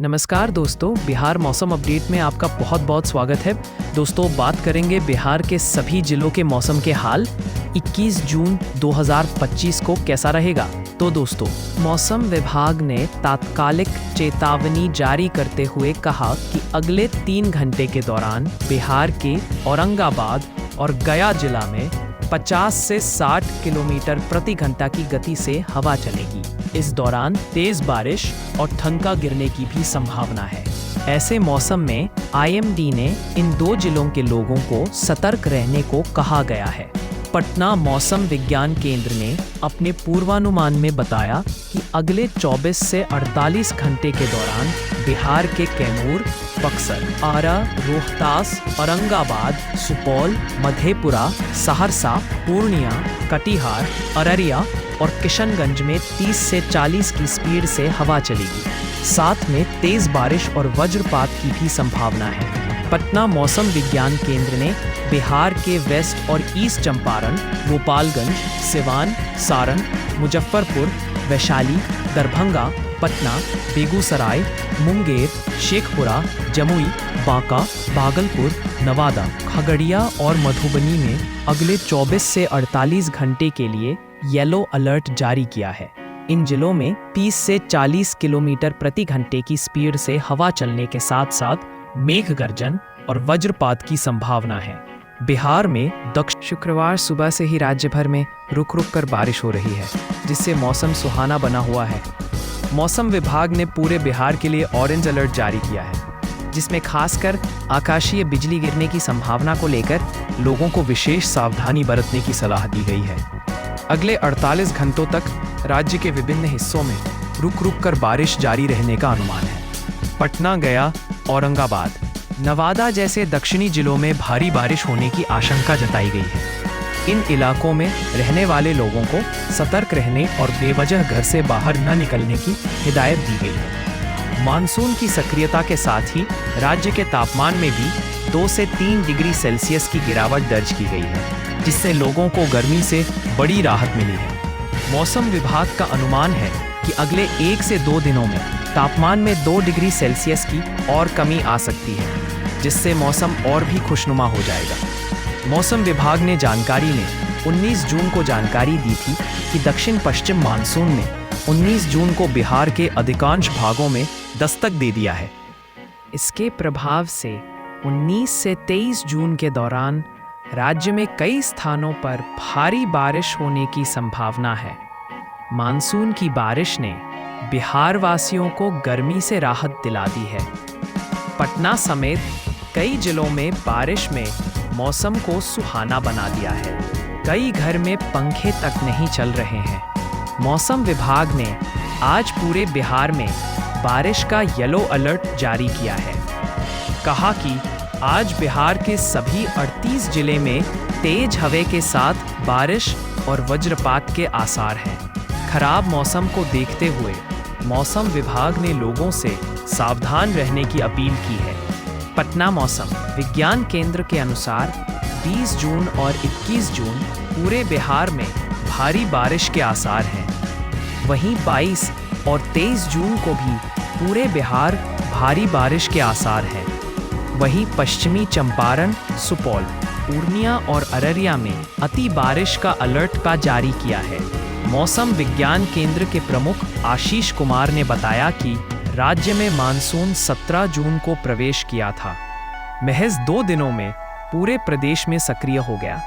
नमस्कार दोस्तों, बिहार मौसम अपडेट में आपका बहुत बहुत स्वागत है। दोस्तों, बात करेंगे बिहार के सभी जिलों के मौसम के हाल। 21 जून 2025 को कैसा रहेगा? तो दोस्तों, मौसम विभाग ने तात्कालिक चेतावनी जारी करते हुए कहा कि अगले 3 घंटे के दौरान बिहार के औरंगाबाद और गया जिला में 50 से 60 किलोमीटर प्रति घंटा की गति से हवा चलेगी। इस दौरान तेज बारिश और ठनका गिरने की भी संभावना है। ऐसे मौसम में आईएमडी ने इन 2 जिलों के लोगों को सतर्क रहने को कहा गया है। पटना मौसम विज्ञान केंद्र ने अपने पूर्वानुमान में बताया कि अगले 24 से 48 घंटे के दौरान बिहार के कैमूर, बक्सर, आरा, रोहतास, औरंगाबाद, सुपौल, मधेपुरा, सहरसा, पूर्णिया, कटिहार, अररिया और किशनगंज में 30 से 40 की स्पीड से हवा चलेगी। साथ में तेज बारिश और वज्रपात की भी संभावना है। पटना मौसम विज्ञान केंद्र ने बिहार के वेस्ट और ईस्ट चंपारण, गोपालगंज, सिवान, सारण, मुजफ्फरपुर, वैशाली, दरभंगा, पटना, बेगूसराय, मुंगेर, शेखपुरा, जमुई, बांका, भागलपुर, नवादा, खगड़िया और मधुबनी में अगले 24 से 48 घंटे के लिए येलो अलर्ट जारी किया है। इन जिलों में 30 से 40 किलोमीटर प्रति घंटे की स्पीड से हवा चलने के साथ साथ मेघ गर्जन और वज्रपात की संभावना है। बिहार में शुक्रवार सुबह से ही राज्य भर में रुक रुक कर बारिश हो रही है, जिससे मौसम सुहाना बना हुआ है। मौसम विभाग ने पूरे बिहार के लिए ऑरेंज अलर्ट जारी किया है, जिसमें खासकर आकाशीय बिजली गिरने की संभावना को लेकर लोगों को विशेष सावधानी बरतने की सलाह दी गई है। अगले 48 घंटों तक राज्य के विभिन्न हिस्सों में रुक रुक कर बारिश जारी रहने का अनुमान है। पटना, गया, औरंगाबाद, नवादा जैसे दक्षिणी जिलों में भारी बारिश होने की आशंका जताई गई है। इन इलाकों में रहने वाले लोगों को सतर्क रहने और बेवजह घर से बाहर न निकलने की हिदायत दी गई है। मानसून की सक्रियता के साथ ही राज्य के तापमान में भी 2 से 3 डिग्री सेल्सियस की गिरावट दर्ज की गई है, जिससे लोगों को गर्मी से बड़ी राहत मिली है। मौसम विभाग का अनुमान है कि अगले 1 से 2 दिनों में तापमान में 2 डिग्री सेल्सियस की और कमी आ सकती है, जिससे मौसम और भी खुशनुमा हो जाएगा। मौसम विभाग ने 19 जून को जानकारी दी थी कि दक्षिण पश्चिम मानसून ने 19 जून को बिहार के अधिकांश भागों में दस्तक दे दिया है। इसके प्रभाव से 19 से 23 जून के दौरान राज्य में कई स्थानों पर भारी बारिश होने की संभावना है। मानसून की बारिश ने बिहार वासियों को गर्मी से राहत दिला दी है। पटना समेत कई जिलों में बारिश में मौसम को सुहाना बना दिया है। कई घर में पंखे तक नहीं चल रहे हैं। मौसम विभाग ने आज पूरे बिहार में बारिश का येलो अलर्ट जारी किया है। कहा कि आज बिहार के सभी 38 जिले में तेज हवा के साथ बारिश और वज्रपात के आसार हैं। खराब मौसम को देखते हुए मौसम विभाग ने लोगों से सावधान रहने की अपील की है। पटना मौसम विज्ञान केंद्र के अनुसार 20 जून और 21 जून पूरे बिहार में भारी बारिश के आसार हैं। वहीं 22 और 23 जून को भी पूरे बिहार भारी बारिश के आसार हैं। वहीं पश्चिमी चंपारण, सुपौल, पूर्णिया और अररिया में अति बारिश का अलर्ट का जारी किया है। मौसम विज्ञान केंद्र के प्रमुख आशीष कुमार ने बताया कि राज्य में मानसून 17 जून को प्रवेश किया था। महज 2 दिनों में पूरे प्रदेश में सक्रिय हो गया।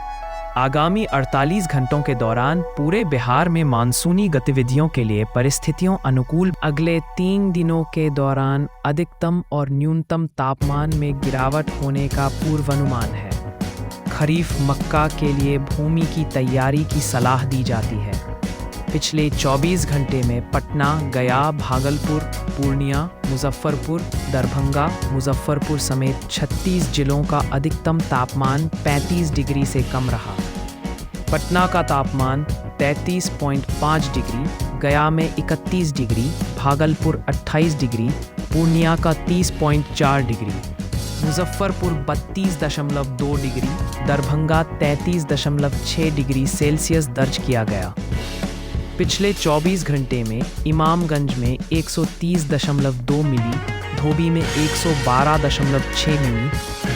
आगामी 48 घंटों के दौरान पूरे बिहार में मानसूनी गतिविधियों के लिए परिस्थितियों अनुकूल। अगले 3 दिनों के दौरान अधिकतम और न्यूनतम तापमान में गिरावट होने का पूर्वानुमान है। खरीफ मक्का के लिए भूमि की तैयारी की सलाह दी जाती है। पिछले 24 घंटे में पटना, गया, भागलपुर, पूर्णिया, मुजफ्फरपुर, दरभंगा, मुजफ्फरपुर समेत 36 जिलों का अधिकतम तापमान 35 डिग्री से कम रहा। पटना का तापमान 33.5 डिग्री, गया में 31 डिग्री, भागलपुर 28 डिग्री, पूर्णिया का 30.4 degree, Muzaffarpur 32.2 degree, Darbhanga 33.6 degree Celsius दर्ज किया गया। पिछले 24 घंटे में इमामगंज में 130.2 मिली, धोबी में 112.6 मिली,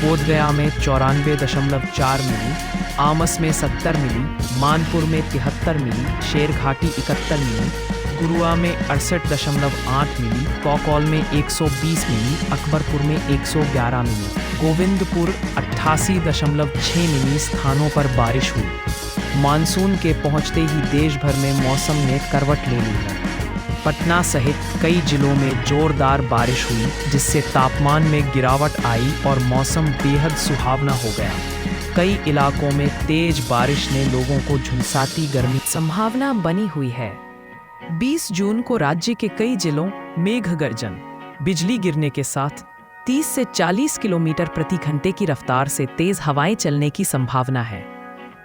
बोधगया में 94.4 मिली, आमस में 70 मिली, मानपुर में 73 मिली, शेरघाटी 71 मिली, गुरुआ में 68.8 मिली, कौकौल में 120 मिली, अकबरपुर में 111 मिली, गोविंदपुर 88.6 मिली स्थानों पर बारिश हुई। मानसून के पहुंचते ही देश भर में मौसम ने करवट ले ली है। पटना सहित कई जिलों में जोरदार बारिश हुई, जिससे तापमान में गिरावट आई और मौसम बेहद सुहावना हो गया। कई इलाकों में तेज बारिश ने लोगों को झुलसाती गर्मी संभावना बनी हुई है। 20 जून को राज्य के कई जिलों मेघ गर्जन, बिजली गिरने के साथ 30 से 40 किलोमीटर प्रति घंटे की रफ्तार से तेज हवाएं चलने की संभावना है।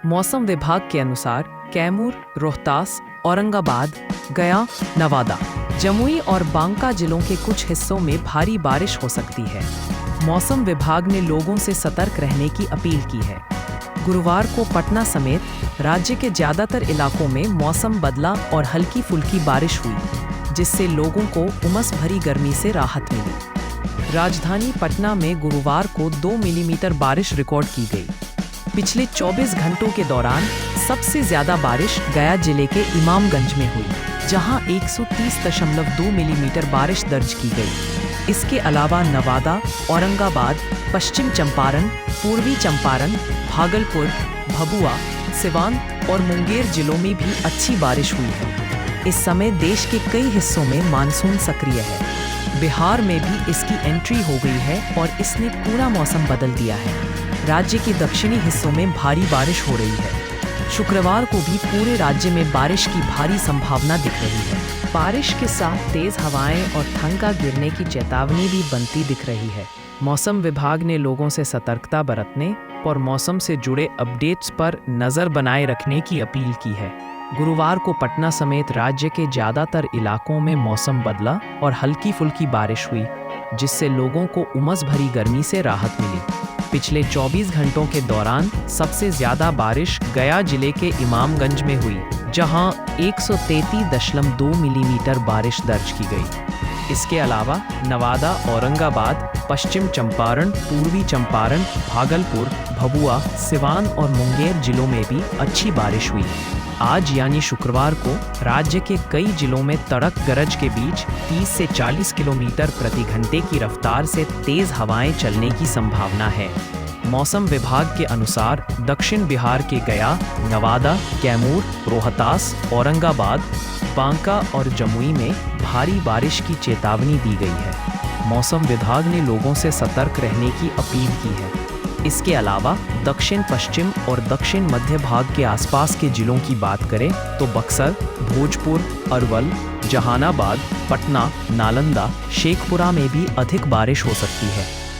मौसम विभाग के अनुसार कैमूर, रोहतास, औरंगाबाद, गया, नवादा, जमुई और बांका जिलों के कुछ हिस्सों में भारी बारिश हो सकती है। मौसम विभाग ने लोगों से सतर्क रहने की अपील की है। गुरुवार को पटना समेत राज्य के ज्यादातर इलाकों में मौसम बदला और हल्की फुल्की बारिश हुई, जिससे लोगों को उमस भरी गर्मी से राहत मिली। राजधानी पटना में गुरुवार को 2 मिलीमीटर बारिश रिकॉर्ड की गई। पिछले 24 घंटों के दौरान सबसे ज्यादा बारिश गया जिले के इमामगंज में हुई, जहां 130.2 मिलीमीटर बारिश दर्ज की गई। इसके अलावा नवादा, औरंगाबाद, पश्चिम चंपारण, पूर्वी चंपारण, भागलपुर, भभुआ, सिवान और मुंगेर जिलों में भी अच्छी बारिश हुई है। इस समय देश के कई हिस्सों में मानसून सक्रिय है। बिहार में भी इसकी एंट्री हो गई है और इसने पूरा मौसम बदल दिया है। राज्य के दक्षिणी हिस्सों में भारी बारिश हो रही है। शुक्रवार को भी पूरे राज्य में बारिश की भारी संभावना दिख रही है। बारिश के साथ तेज हवाएं और ठनका गिरने की चेतावनी भी बनती दिख रही है। मौसम विभाग ने लोगों से सतर्कता बरतने और मौसम से जुड़े अपडेट्स पर नज़र बनाए रखने की अपील की है। गुरुवार को पटना समेत राज्य के ज़्यादातर इलाकों में मौसम बदला और हल्की फुल्की बारिश हुई, जिससे लोगों को उमस भरी गर्मी से राहत मिली। पिछले 24 घंटों के दौरान सबसे ज़्यादा बारिश गया जिले के इमामगंज में हुई, जहां 133.2 मिलीमीटर बारिश दर्ज की गई। इसके अलावा नवादा, औरंगाबाद, पश्चिम चंपारण, पूर्वी चंपारण, भागलपुर, भभुआ, सिवान और मुंगेर जिलों में भी अच्छी बारिश हुई। आज यानी शुक्रवार को राज्य के कई जिलों में तड़क गरज के बीच 30 से 40 किलोमीटर प्रति घंटे की रफ्तार से तेज हवाएं चलने की संभावना है। मौसम विभाग के अनुसार दक्षिण बिहार के गया, नवादा, कैमूर, रोहतास, औरंगाबाद, बांका और जमुई में भारी बारिश की चेतावनी दी गई है। मौसम विभाग ने लोगों से सतर्क रहने की अपील की है। इसके अलावा दक्षिण पश्चिम और दक्षिण मध्य भाग के आसपास के जिलों की बात करें तो बक्सर, भोजपुर, अरवल, जहानाबाद, पटना, नालंदा, शेखपुरा में भी अधिक बारिश हो सकती है।